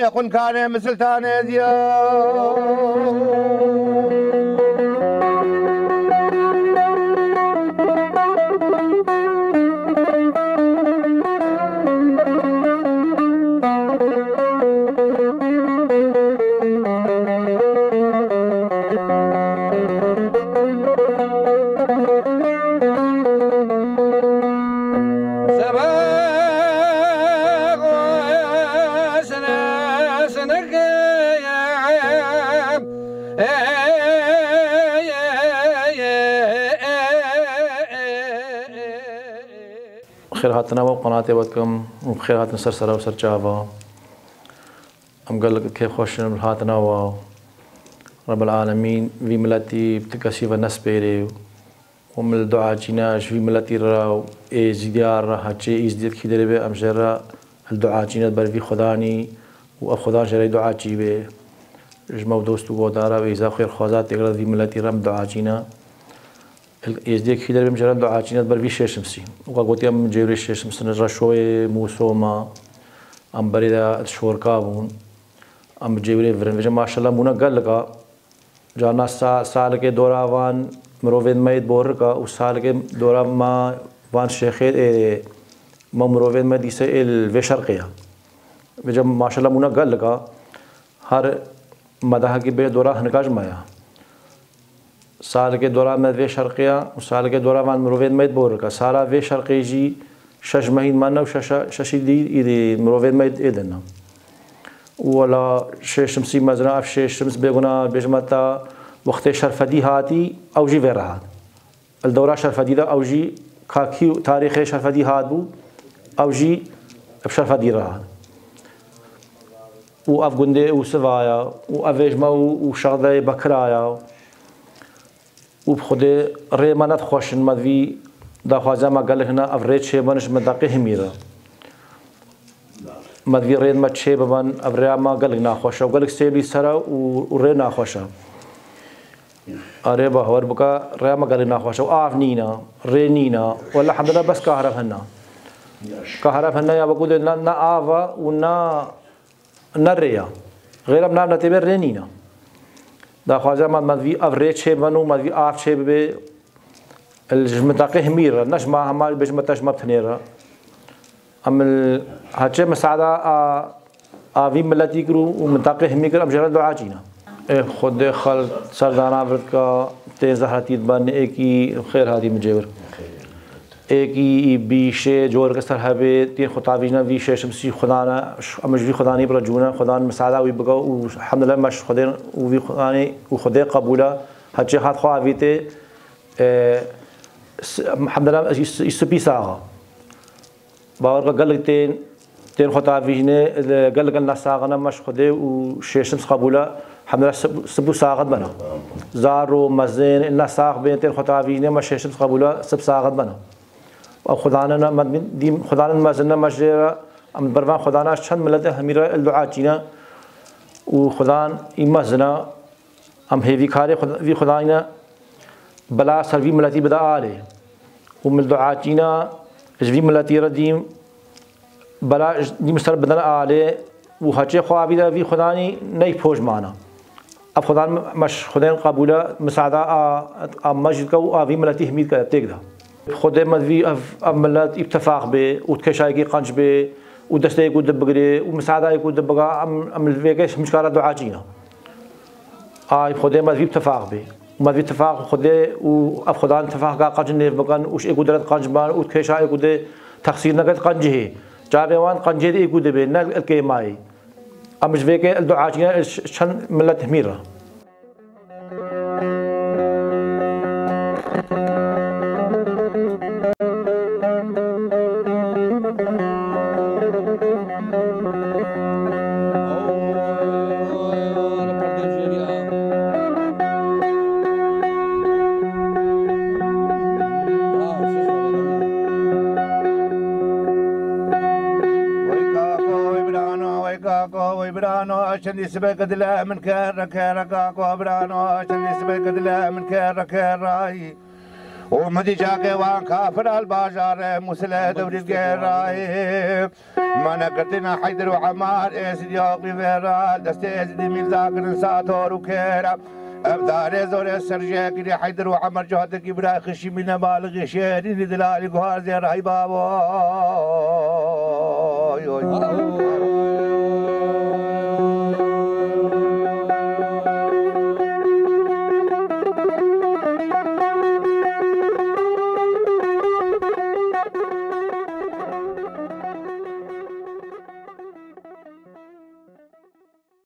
يكون كان مثل ثاني ديا بخير هاتنا وقناتي ودكم وبخير هاتنا سرسرة وسرجافة أم قال لك كيف خوشنا هاتنا و رب العالمين في ملتي بتكشف الناس بيري ومن الدعاء جيناش في ملتي راو زيديار هاتشي إزديد كيدري بي أمجرة الدعاء جينات بر في خداني وأخدان جري دعاء جيبي جمع دوستو ودارا وإذا خير خوازات تقرأ في ملتي رام دعاء جينا يزديك خيدر بمجرد دعاء جينات بر في شمسي وقلت أم جيري شمس نجرا شوي موسوما أم بريدا شور كابون أم جيري فرن ما شاء الله مونا قال لك جانا سال के दौरा वान मरोवेद में बोर का उस साल के दौरा माँ वान शेखे माँ मरोवेद में दिसे वेशर किया जब माशाल्लाह मुना गल का हर मदाह की बे दौरा हनकाज माया साल के दौरा में वेशर किया उस साल के दौरा वान मरोवेद में बोर का सारा वेशर के जी शश महीन माना शशीदी इधे मरोवेद में इधना ولا شمسي مزرعة في شمس بيقولنا بيجمتا وقت شرفدي هاتي أو جي فيرهاد الدورة شرفدي ده أو جي كاكيو تاريخ شرفدي هادو أو جي بشرفدي رهاد وأفغندي وسوايا وأفيجما وشغلة بكرايا وبخده ريمانات خوشن مدوي داخوازا ما قال هنا أفريج شيء بنش مداقي هميرة مدوی رید مچه ببن ابریا ما گلگ ناخوشه و گلگ سیلی سرا و ری ناخوشه آره با هور بکا ریا ما گلگ ناخوشه و آف نینا ری نینا ولی حمدنا بس کهرب هننا یا بقول نا آفا و نا ریا غیرم نام نتیبه ری نینا دا خوازه مدوی ابری چه بنو مدوی آف چه ببه الجمتاقی همیره نش ما همال بجمتاش مبتنیره أم هاتشي مساعدة في ملتي كرو ومنطقة همي كرو أمجرد دعاء جينا خود خل سردانا برد تين زهرتي تبان إيكي خير هذه مجبر إيكي بيشة جور كسر هبه تين خطابينا بيشة شمسي خدانا أمجري خداني برجونا خدان مساعدة ويبقى والحمد لله مش خدين وفي خداني وخدي قبوله هاتشي خد خوافيته الحمد لله يسبي ساعة باور قال لك تين خطا فيجني قال لك الناس ساغنا مش خدي وشيشمس قبوله الحمد لله سبو ساغد بنا زارو مزين الناس ساغ بين تين خطا فيجني مش شيشمس قبوله سب ساغد بنا وخدانا مدين دي خدانا مازلنا مجرى ام برفان خدانا شن ملته هميره الدعاء جينا وخدان يمزنا ام هيفي خاري في خدانا بلا سرفي ملتي بدا عليه ومن الدعاء جينا في ملتي رديم بلا دي مستر بدنا عليه وهاتشي خوابيدا في خداني ني فوج معنا اب خدان مش خدان قبوله مساعده مجد كو في ملتي حميد كتيكدا خدای مدوی ملت اتفاق به وتكشاي کی قنج به ودسته کو دبغري ومساعده کو دبغا ام الفيكش مشكله دعاجينا خدای مدوی اتفاق به مدوی اتفاق خدای و افخدان اتفاق کا قنج نه بکن وش قدرت قنج بار وتكشاي کو ده تقصير نقد قنجه جابوان قنجه دي کو دبه نل الكيماي ام مش فيك الدعاجينا شن ملت حميره عشان يسبق دلا من كان كاكو برانو عشان يسبق دلا من كان راي ومدي جاكي وان كافر الباجار مسلح دوري القراي ما نكرتنا حيدر وعمار اسد يوقي فيرال دستي ازدي من ذاكر ساتور وكيرا ابدار زور السرجاكي حيدر وعمر جهدك ابراهيم خشي من بالغ شيرين دلالي قهار زي راي بابا